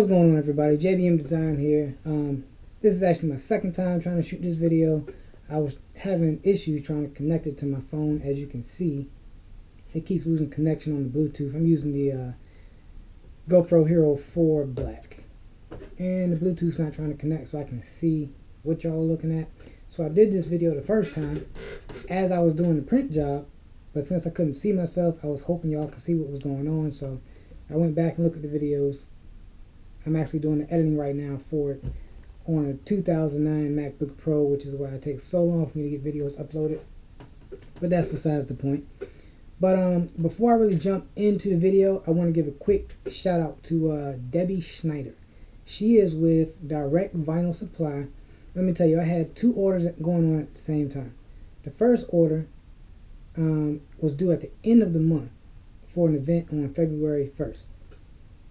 What's going on, everybody? JBM Design here. This is actually my second time trying to shoot this video. I was having issues trying to connect it to my phone. As you can see, it keeps losing connection on the Bluetooth. I'm using the GoPro Hero 4 Black, and the Bluetooth's not trying to connect so I can see what y'all are looking at. So I did this video the first time as I was doing the print job, but since I couldn't see myself, I was hoping y'all could see what was going on. So I went back and looked at the videos. I'm actually doing the editing right now for it on a 2009 Macbook Pro, which is why it takes so long for me to get videos uploaded. But that's besides the point. But before I really jump into the video, I want to give a quick shout out to Debbie Schneider. She is with Direct Vinyl Supply. Let me tell you, I had two orders going on at the same time. The first order was due at the end of the month for an event on February 1st.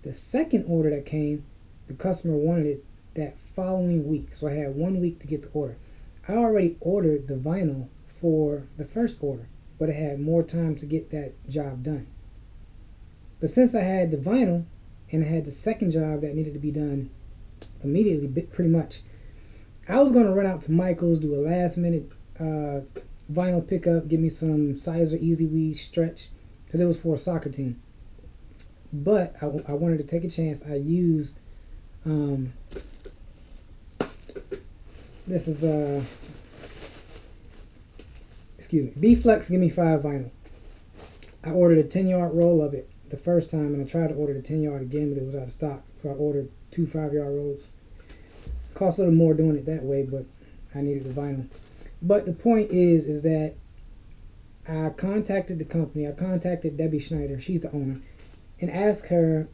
The second order that came, the customer wanted it that following week, so I had 1 week to get the order. I already ordered the vinyl for the first order, but I had more time to get that job done. But since I had the vinyl and I had the second job that needed to be done immediately, pretty much, I was going to run out to Michael's, do a last minute vinyl pickup, give me some Sizer Easy Weed stretch, because it was for a soccer team. But I wanted to take a chance. I used this is B-Flex Gimme 5 vinyl. I ordered a 10-yard roll of it the first time, and I tried to order the 10-yard again, but it was out of stock. So I ordered two 5-yard rolls. Cost a little more doing it that way, but I needed the vinyl. But the point is that I contacted the company. I contacted Debbie Schneider. She's the owner. And asked her,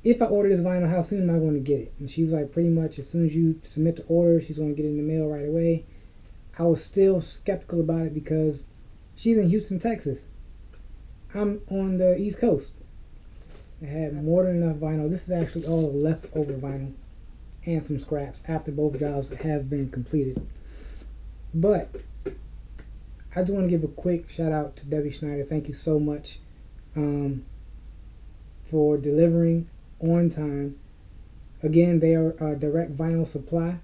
if I order this vinyl, how soon am I going to get it? And she was like, pretty much as soon as you submit the order, she's going to get it in the mail right away. I was still skeptical about it because she's in Houston, Texas. I'm on the East Coast. I had more than enough vinyl. This is actually all leftover vinyl and some scraps after both jobs have been completed. But I just want to give a quick shout out to Debbie Schneider. Thank you so much for delivering on time. Again, they are Direct Vinyl Supply,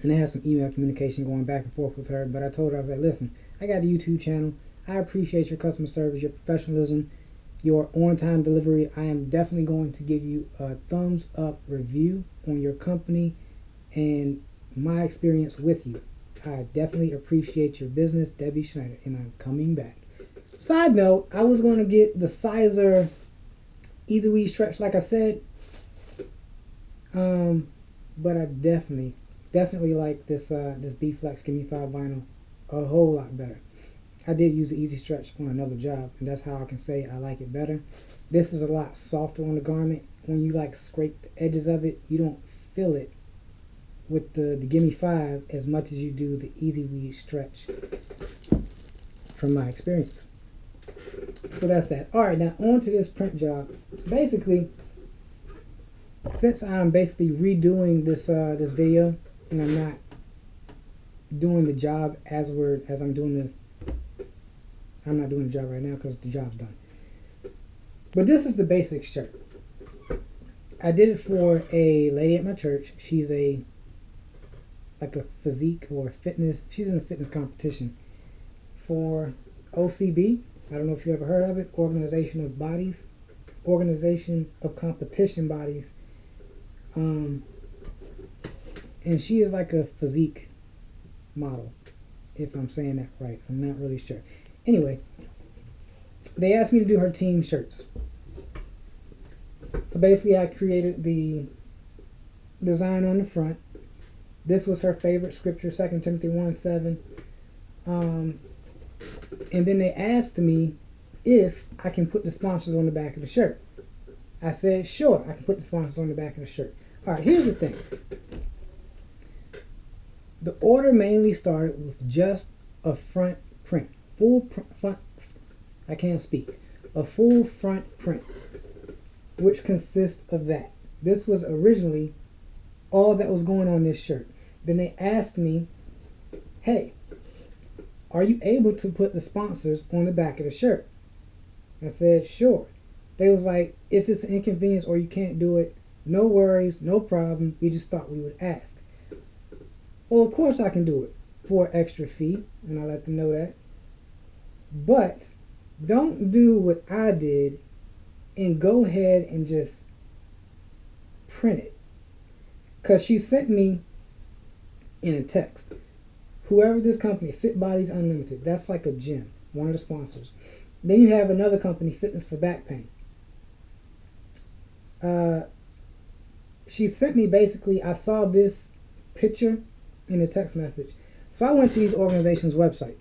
and I had some email communication going back and forth with her, but I told her, I was like, listen, I got a YouTube channel. I appreciate your customer service, your professionalism, your on-time delivery. I am definitely going to give you a thumbs up review on your company and my experience with you. I definitely appreciate your business, Debbie Schneider, and I'm coming back. Side note, I was going to get the Sizer Easy Weed stretch, like I said, but I definitely like this this B-Flex Gimme 5 vinyl a whole lot better. I did use the Easy Stretch on another job, and that's how I can say I like it better. This is a lot softer on the garment. When you like scrape the edges of it, you don't feel it with the Gimme 5 as much as you do the Easy Weed stretch, from my experience. So that's that. Alright, now on to this print job. Basically, since I'm basically redoing this this video, and I'm not doing the job as I'm doing I'm not doing the job right now because the job's done. But this is the basic shirt. I did it for a lady at my church. She's like a physique or fitness. She's in a fitness competition for OCB. I don't know if you ever heard of it. Organization of Competition Bodies. And she is like a physique model, if I'm saying that right. I'm not really sure. Anyway, they asked me to do her team shirts. So basically I created the design on the front. This was her favorite scripture, 2 Timothy 1:7. And then they asked me if I can put the sponsors on the back of the shirt. I said, sure, I can put the sponsors on the back of the shirt. All right, here's the thing. The order mainly started with just a front print. A full front print, which consists of that. This was originally all that was going on this shirt. Then they asked me, hey, are you able to put the sponsors on the back of the shirt? I said, sure. They was like, if it's an inconvenience or you can't do it, No worries, no problem. We just thought we would ask. Well, of course I can do it for an extra fee, and I let them know that. But don't do what I did and go ahead and just print it. Because she sent me in a text, whoever this company, Fit Bodies Unlimited, that's like a gym, one of the sponsors. Then you have another company, Fitness for Back Pain. She sent me basically, I saw this picture in a text message. So I went to these organizations' website.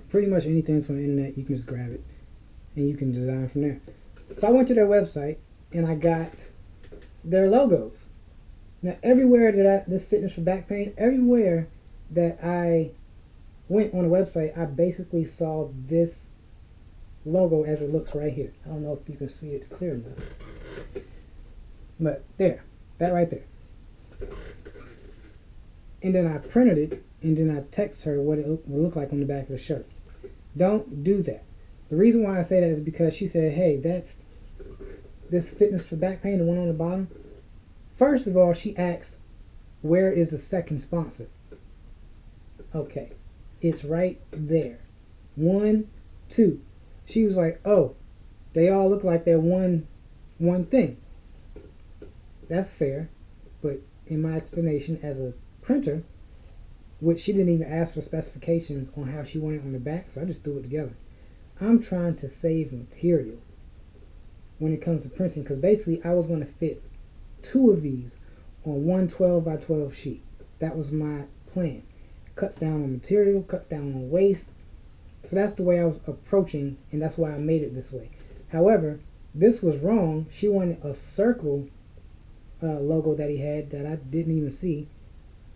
Pretty much anything that's on the internet, you can just grab it and you can design from there. So I went to their website and I got their logos. Now everywhere that this Fitness for Back Pain, everywhere that I went on the website, I basically saw this logo as it looks right here. I don't know if you can see it clear enough. But there, that right there. And then I printed it, and then I text her what it would look like on the back of the shirt. Don't do that. The reason why I say that is because she said, hey, that's this Fitness for Back Pain, the one on the bottom. First of all, she asked, where is the second sponsor? Okay, it's right there. 1, 2. She was like, oh, they all look like they're one thing. That's fair, but in my explanation as a printer, which she didn't even ask for specifications on how she wanted it on the back, so I just threw it together. I'm trying to save material when it comes to printing, because basically I was going to fit 2 of these on one 12 by 12 sheet. That was my plan. Cuts down on material, cuts down on waste. So that's the way I was approaching, and that's why I made it this way. However, this was wrong. She wanted a circle logo that he had that I didn't even see.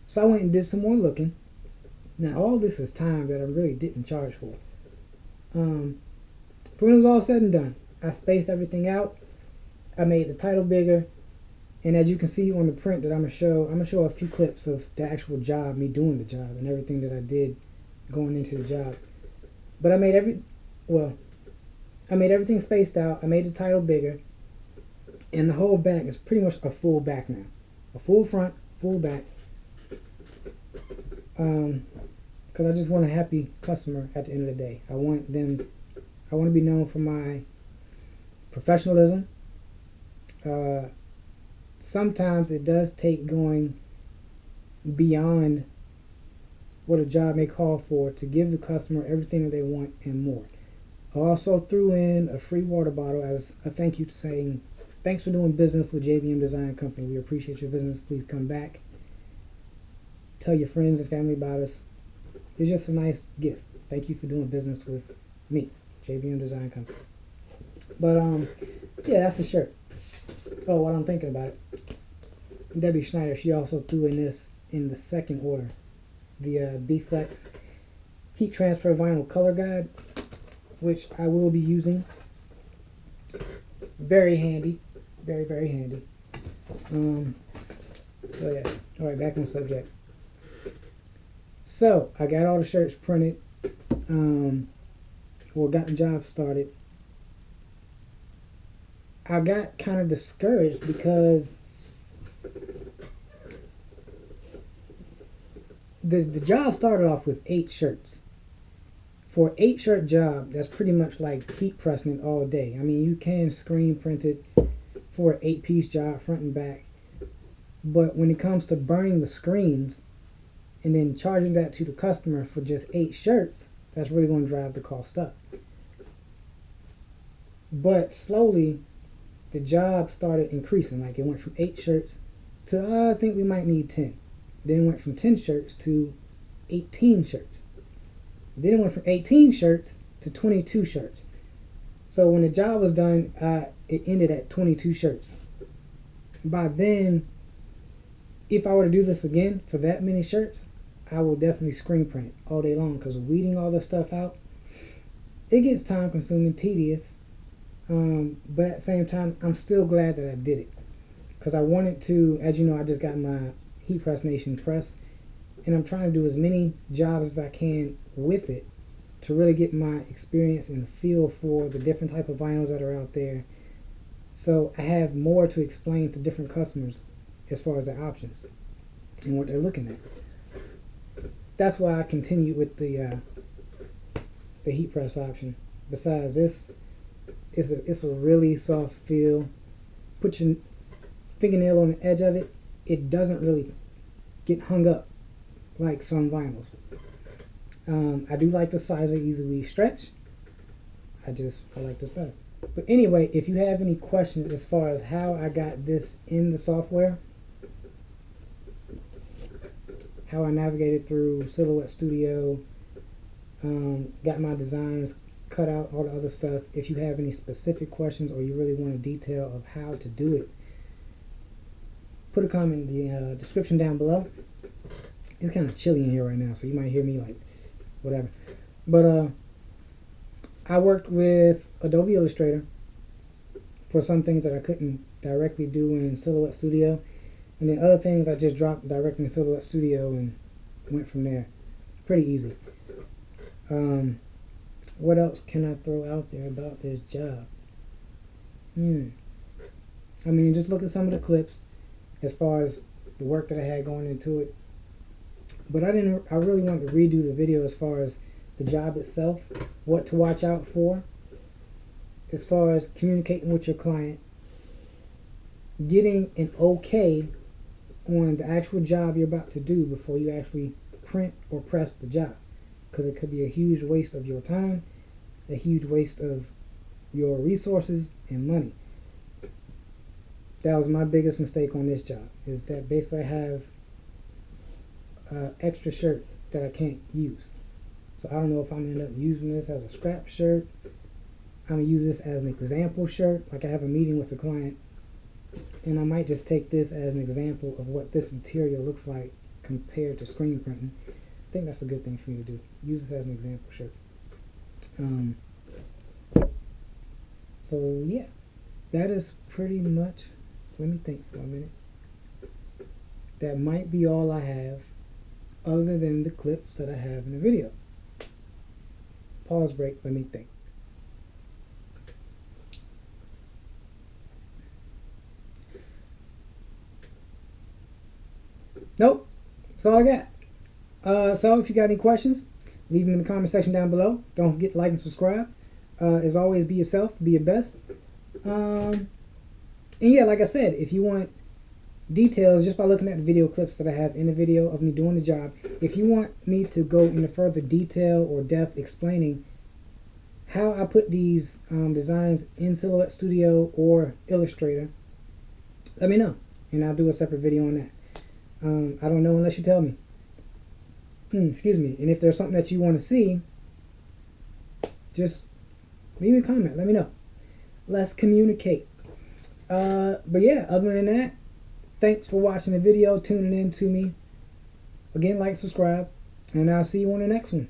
So I went and did some more looking. Now all this is time that I really didn't charge for. So when it was all said and done, I spaced everything out. I made the title bigger, and as you can see on the print that I'm gonna show a few clips of the actual job, me doing the job, and everything that I did going into the job. But I made everything spaced out. I made the title bigger, and the whole back is pretty much a full back now, a full front, full back. Because I just want a happy customer at the end of the day. I want to be known for my professionalism. Sometimes it does take going beyond what a job may call for to give the customer everything that they want and more. I also threw in a free water bottle as a thank you to saying, thanks for doing business with JBM Design Company. We appreciate your business. Please come back. Tell your friends and family about us. It's just a nice gift. Thank you for doing business with me, JBM Design Company. But yeah, that's the shirt. Oh, while I'm thinking about it, Debbie Schneider, she also threw in this in the second order, the B-Flex heat transfer vinyl color guide, which I will be using. Very handy, very, very handy. So yeah, all right, back on subject. So I got all the shirts printed, got the job started. I got kind of discouraged because the job started off with 8 shirts. For an 8-shirt job, that's pretty much like heat pressing it all day. I mean, you can screen print it for an 8-piece job, front and back. But when it comes to burning the screens and then charging that to the customer for just 8 shirts, that's really going to drive the cost up. But slowly, the job started increasing. Like it went from 8 shirts to, I think we might need 10. Then it went from 10 shirts to 18 shirts. Then it went from 18 shirts to 22 shirts. So when the job was done, it ended at 22 shirts. By then, if I were to do this again for that many shirts, I will definitely screen print all day long, because weeding all this stuff out, it gets time consuming, tedious. But at the same time, I'm still glad that I did it, because I wanted to, as you know, I just got my Heat Press Nation press, and I'm trying to do as many jobs as I can with it to really get my experience and feel for the different type of vinyls that are out there, So I have more to explain to different customers as far as their options and what they're looking at. That's why I continue with the heat press option. Besides this, it's a really soft feel. Put your fingernail on the edge of it, it doesn't really get hung up like some vinyls. I do like the size of easily stretch. I like this better. But anyway, if you have any questions as far as how I got this in the software, how I navigated through Silhouette Studio, got my designs cut out, all the other stuff. If you have any specific questions or you really want a detail of how to do it, put a comment in the description down below. It's kind of chilly in here right now, so you might hear me like whatever. But I worked with Adobe Illustrator for some things that I couldn't directly do in Silhouette Studio, and then other things I just dropped directly in Silhouette Studio and went from there. Pretty easy. What else can I throw out there about this job? I mean, just look at some of the clips as far as the work that I had going into it. But I really wanted to redo the video as far as the job itself, what to watch out for, as far as communicating with your client, getting an okay on the actual job you're about to do before you actually print or press the job. Because it could be a huge waste of your time, a huge waste of your resources and money. That was my biggest mistake on this job, is that basically I have extra shirt that I can't use. So I don't know if I'm going to end up using this as a scrap shirt. I'm going to use this as an example shirt. Like I have a meeting with a client, and I might just take this as an example of what this material looks like compared to screen printing. I think that's a good thing for me to do. Use this as an example shirt. So yeah, that is pretty much, let me think for a minute. That might be all I have other than the clips that I have in the video. Pause break, let me think. Nope, that's all I got. So if you got any questions, leave them in the comment section down below. Don't forget to like and subscribe. As always, be yourself, be your best. And yeah, like I said, if you want details just by looking at the video clips that I have in the video of me doing the job, if you want me to go into further detail or depth explaining how I put these designs in Silhouette Studio or Illustrator, let me know, and I'll do a separate video on that. I don't know unless you tell me. Excuse me. And if there's something that you want to see, just leave me a comment. Let me know. Let's communicate. But yeah, other than that, thanks for watching the video, tuning in to me. Again, like, subscribe, and I'll see you on the next one.